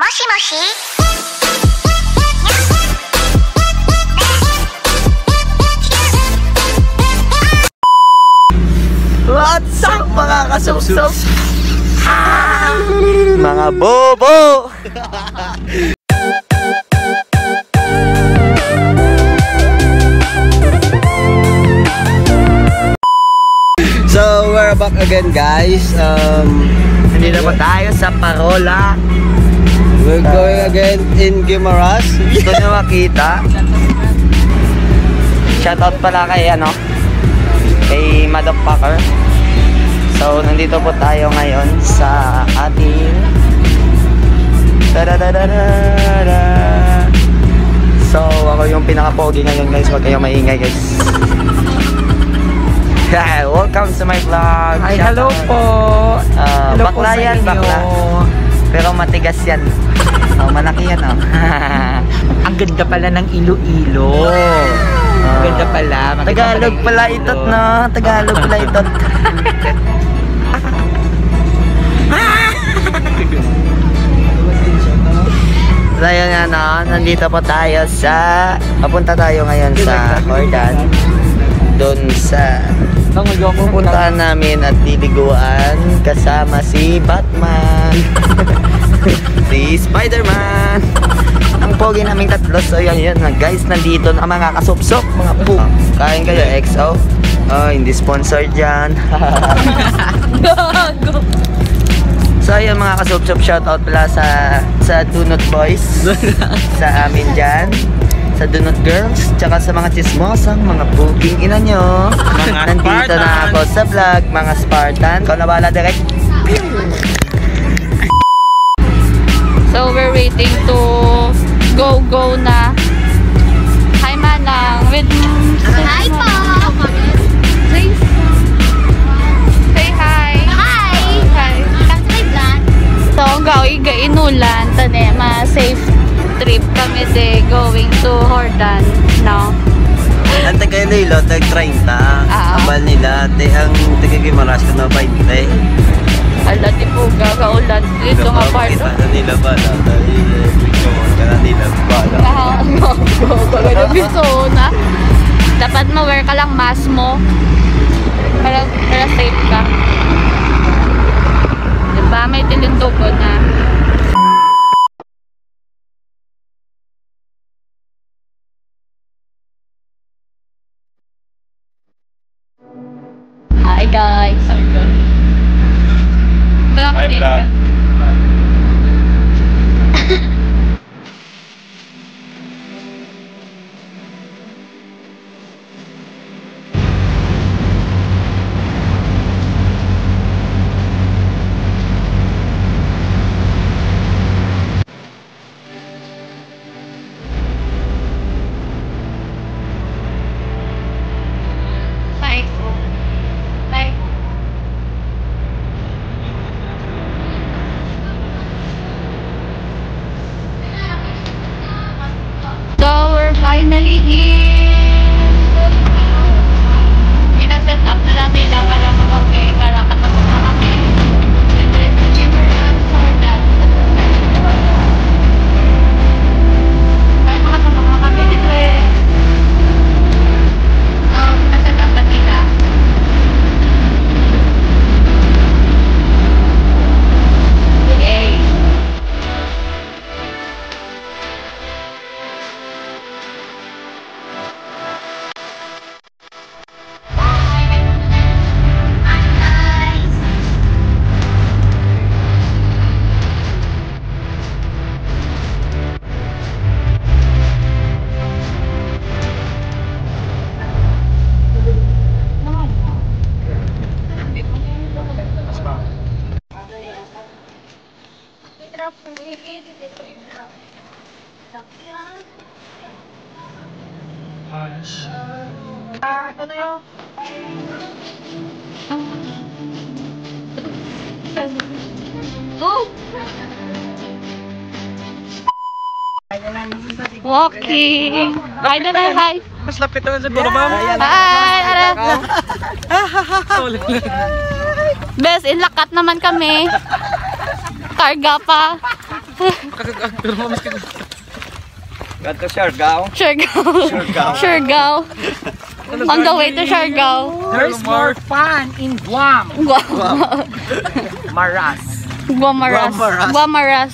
Moshi moshi. What's up mga kasupsup? Mga bobo! So we're back again guys. Nandito pa tayo sa Parola. We're going again in Guimaras. Gusto nyo makita? Shoutout pala kay kay Motherfucker. So nandito po tayo ngayon sa ating So ako yung pinaka-pogi ngayon guys. Huwag kayong maingay guys. Welcome to my vlog. Hi, hello po. Hello bakla po yan, bakla. Pero matigas yan. Malaki yan Ang ganda pala ng Iloilo. Ang ganda pala. Tagalog pala itot no. Tagalog pala itot. So yun nga nandito po tayo sa papunta tayo ngayon sa Hordan. Doon sa pupuntahan namin at liliguan kasama si Batman. Si Spider-Man. Ang pogi naming tatlo. So yun guys, nandito na mga kasupsok, mga po. Kain kayo XO. Hindi sponsor dyan. So yun mga kasupsok, shoutout pala sa Dunot Boys. Sa amin dyan, sa Dunot Girls, tsaka sa mga chismosang mga booking ina nyo. Nandito na ako sa vlog, mga Spartan. Ikaw na bala direct. So we're waiting to go na. Hi Manang with Hi po. say hi. Hi. Hi. Come to my vlog. So gainulan tani ma safe trip kami de going to Hordan now. Ang taga Iloilo, tag 30. Abal nila, ang taga Guimaras ko na 20. Ala di po gagaulan dito nga part. Kita na nila bala. Kita na nila bala. Na dapat ma-wear ka lang mask mo para safe ka. Diba? May tilintugo na. Hi guys. Hi vlog. Finally here! Pinaset up na lang nila para mag-okay, para katapos na kami. And then, for that. Para makatapos na kami dito pinaset up na nila. Yay! Ano yun? Walking. Hi na na, hi. Mas lapit naman siguro, ma'am. Hi, Bes, inlakat naman kami. Karga pa. Got to Siargao. Siargao. On the way to Siargao. There's more fun in Guam. Maras. Guamaras.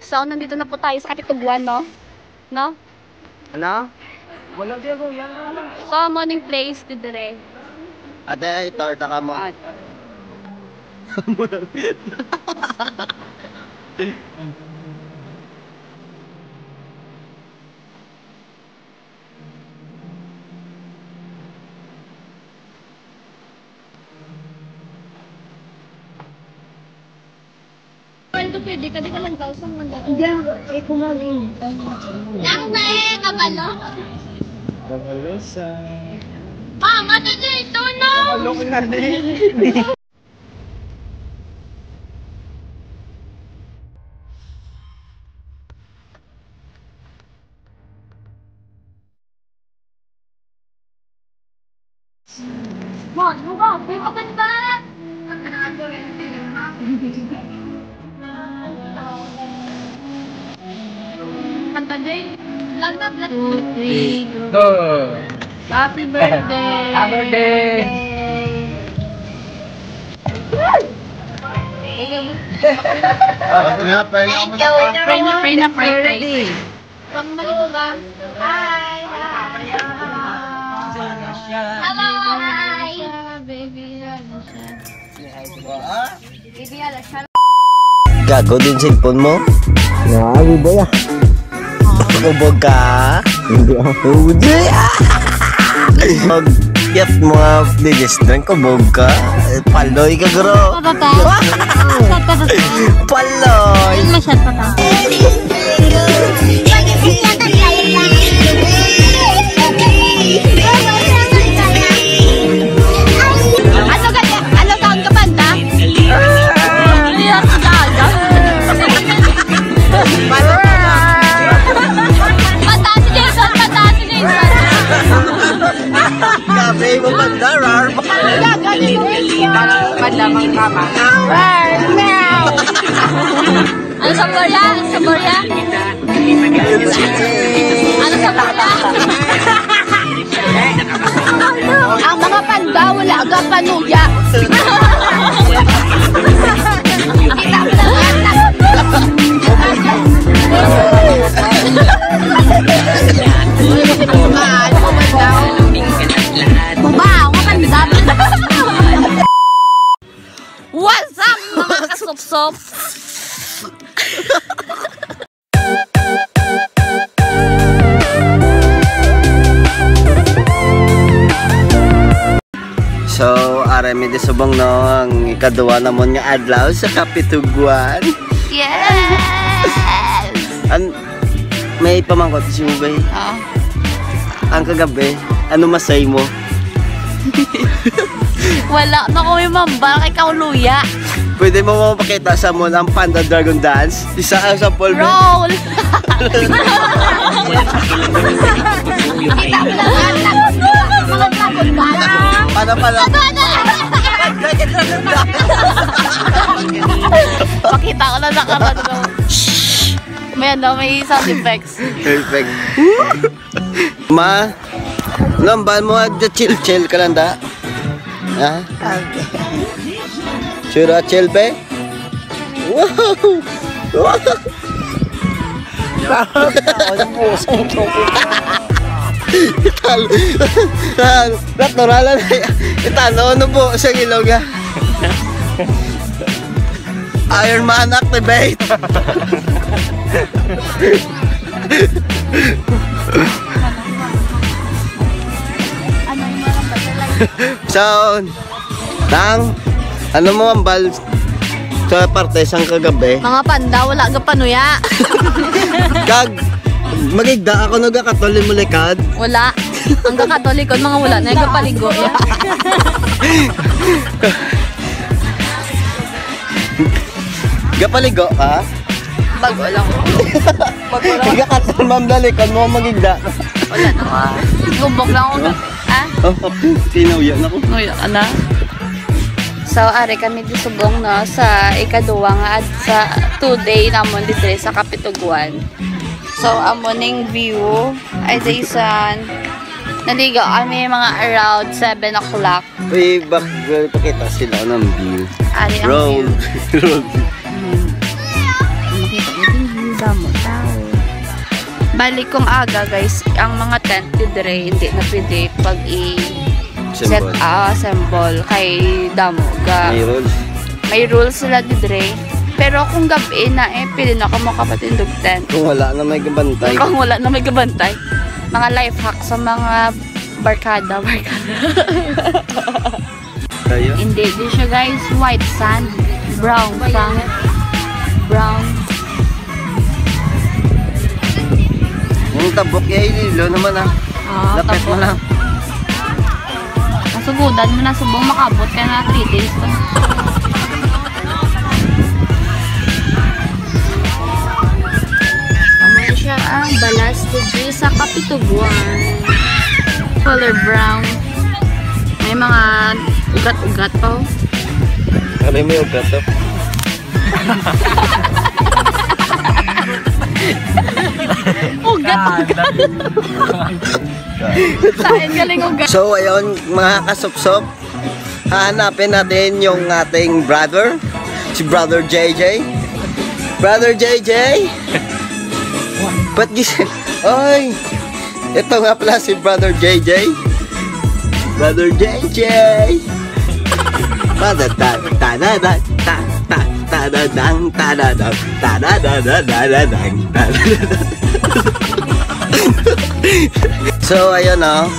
So, nandito na po tayo sa Kapituguan, no? No? Ano? So, morning place, didere. Ate, torta ka mo. Pwede ka, di ka lang daw sa mga. Hindi, kumagin. Lang na kabalo. Kabalo sa... Mama, ito na! Kabalo ko na rin. Wag, wag, may maganda! Kanta din. Lang na, black. 2, 3, Go! Happy birthday! Happy birthday! Pray na birthday. Pamali ko ba? Hi! Hello! Hi! Baby Alasha. Baby Alasha. Gago din cellphone mo? Naawi ba ya? Ubog ka? Hindi ako. Hindi! Mag-get mga didistrang ko, ubog ka. Paloy ka, gro. Paloy! Masyad pa ta. Ano taon ka banda? Gabi mo bandarar. Padamang kama. Ano sa Korea? Sa Korea? Ano sa Korea? Ang mga panda wala aga panuya. Kita mo What's up, mga kasop-sop? So, arami di subong no, ang ikaduwa namon nga adlaw sa Kapituguan. Yes! May pamangkot si Ugay. Oh. Ang kagabi, ano masay mo? Wala na ko may mambal kay Kauluya. Pwede mo mapakita sa mo ang Panda Dragon Dance? Isa ang sample mo. Roll! Kita mo lang mga dragon ba? Para pala. Pakita ko na nakaraan ko. May ano, may sound effects. Perfect. Ma, Nambal mo chill ka lang da. Ha? Sura chill be? Wow! Wow! Natural na itano ano po sa ilog ha. Iron Man activate. So, ano mo ang bal sa parte sang kagabi? Mga panda, wala ka panuya. Kag, magigda ako nagkakatuli mo likad? Wala. Ang kakatolikod, mga wala na yung paligo. Gapaligo ka? Bago lang. Gakatuli mo ang dalikod mo magigda. Wala na. Gubok lang ako. Ah? Tinauya na ko. Nguya ka na. So, ari kami disubong no, sa ikaduwa nga at sa 2-day namon dito sa Kapituguan. So, amoning view ay daysan naligaw kami mga around 7 o'clock. Uy, pakita sila ng view. Ari ang Road. view. Road. Makita niyo yung view damo tao. Balik kong aga guys, ang mga tent didre hindi na pwede pag set assemble kay damo ga. May rules. May rules sila didre. Pero kung gabi na pwede na ka makapatindog tent. Kung wala na may gabantay. Kung wala na may gabantay. Mga life hack sa mga barkada. Tayo? Hindi, di siya guys. White sand. Brown sand. Brown. Yung tabok ya ililo naman ah. Lapit mo lang. Nasugudan mo na subong makabot ka na 3 days to. Amoy siya ang balas dito sa Kapituguan. Color brown. May mga ugat-ugat pa. Ano may ugat to? Ugat-ugat. Saan galing ugat? So ayun mga kasupsop, hahanapin natin yung ating brother, si Brother JJ. Brother JJ! Ba't gising? Oy! Ito nga pala si Brother JJ. Brother JJ! So ayun oh.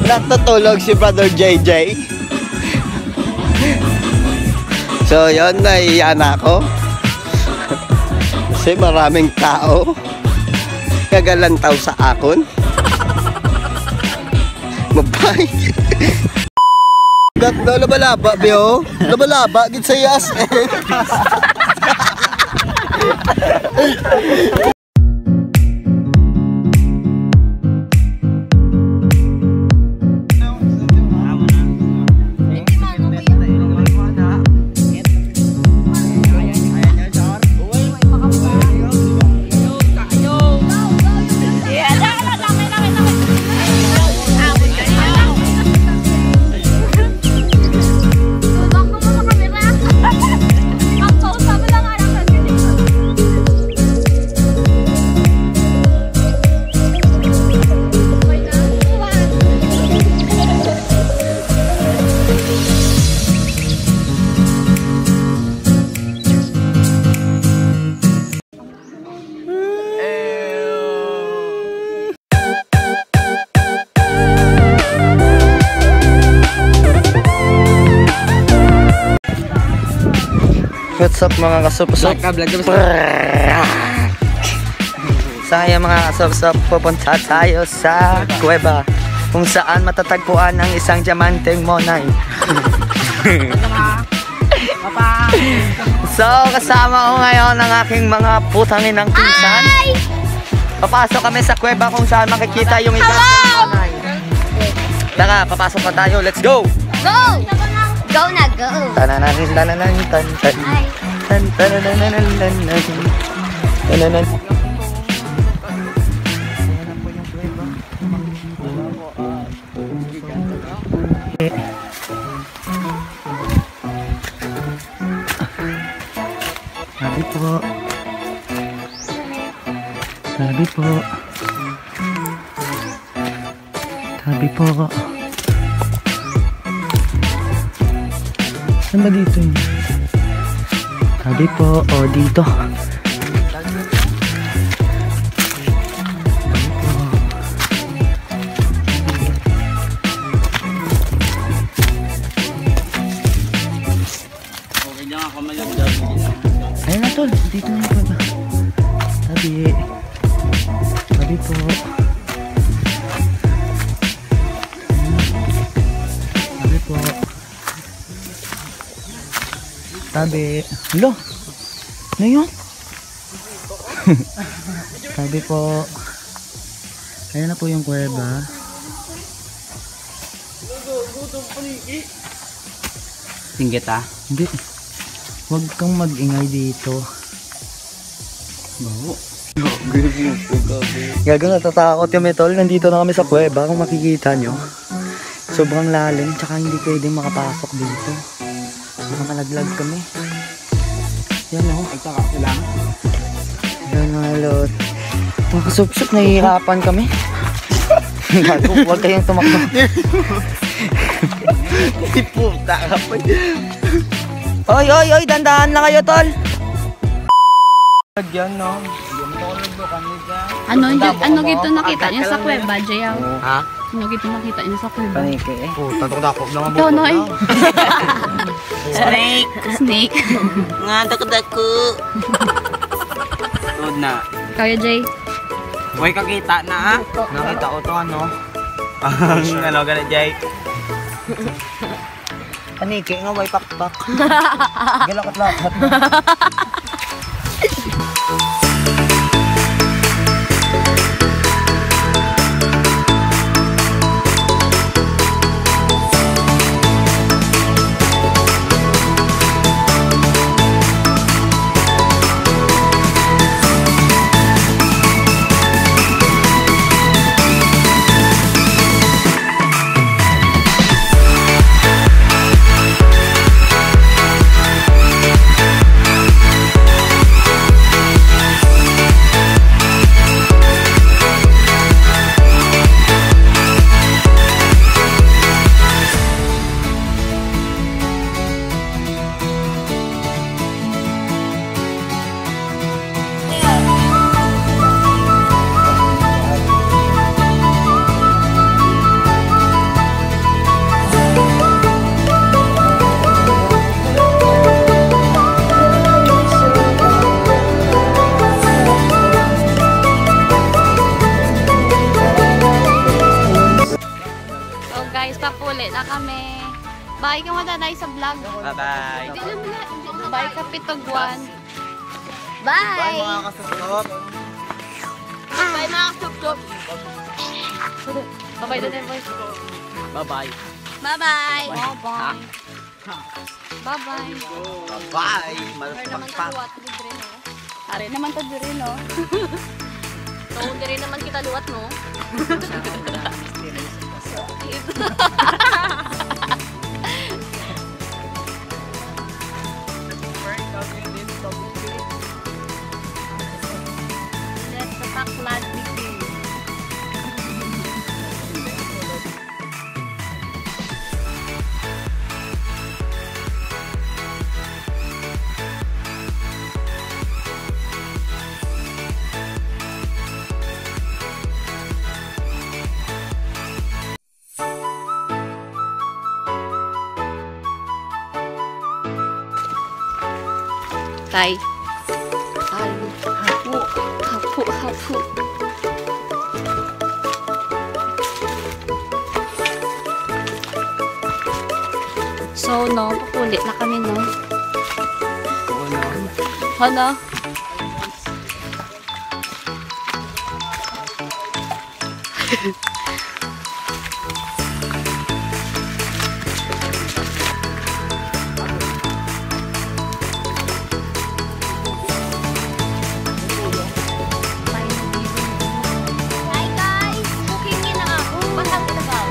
Natutulog si Brother JJ. So yun, naiiyan ako. Kasi maraming tao kagalantaw sa akon. Mabay. Gat daw labalaba biyo. Labalaba gid sa yas. What's up mga kasupsop? Saya mga kasupsop, pupunta tayo sa kuweba kung saan matatagpuan ang isang diamanteng monay. So kasama ko ngayon ang aking mga putangin ng pinsan. Papasok kami sa kuweba kung saan makikita yung isang monay. Tara, papasok na tayo. Let's go! Go! Go na, go! Tanananin, tanananin, tanananin. Tabi po. Tabi po. Tabi po. Saan ba dito yun? Tabi po. O, dito. Ayun na tol, dito na pa ba? Tabi. Tabi po. Tabi po. Tabi. Hello? Ano yun? Tabi po. Ayun na po yung kuweba. Singgit ah. Hindi. Huwag kang mag-ingay dito. Gago, natatakot kami tol. Nandito na kami sa kuweba. Kung makikita nyo, sobrang lalim. Tsaka hindi pwedeng makapasok dito. Baka malaglag kami. Yan o. Saka lang. Yan mga lot. Mga kasupsup, nahihirapan kami. Gago, huwag kayong tumakbo. Puta ka pa. Oy, oy, oy, dandahan lang kayo tol. Yan no. Ano gito nakita niyo sa kuweba, Jayaw? Ha? Ano gito nakita niyo sa kuweba? Panike eh. Puta, takot lang ang Ikaw, Noy. Snake. Snake. Nga dako-dako. Tuod na. Kaya, Jay? Huwag kakita na ah. Nakita ko to ano. Ano ganun Jay? Panike nga, way pakpak. Galakot lahat. Papuli na kami. Bye ka muna tayo sa vlog. Bye-bye. Bye Kapitugwan. Bye mga kasusup. Bye mga kapitugwan. Bye-bye na din, boys. Bye-bye. Bye-bye. Bye-bye. Bye-bye. Bye. Hari naman taluwat dire no. Hari naman ta dire no. Tuon dire naman kita luwat no. Let's attack blood begin. Tay. Hapu. Hapu, hapu. So, no, papulit na kami, no? Ano? Hi guys! Booking niyo na ako. Batang Itagal.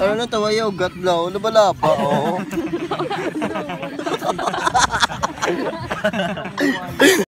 Tara na tawayaw, gat lang. Nabala pa, oh.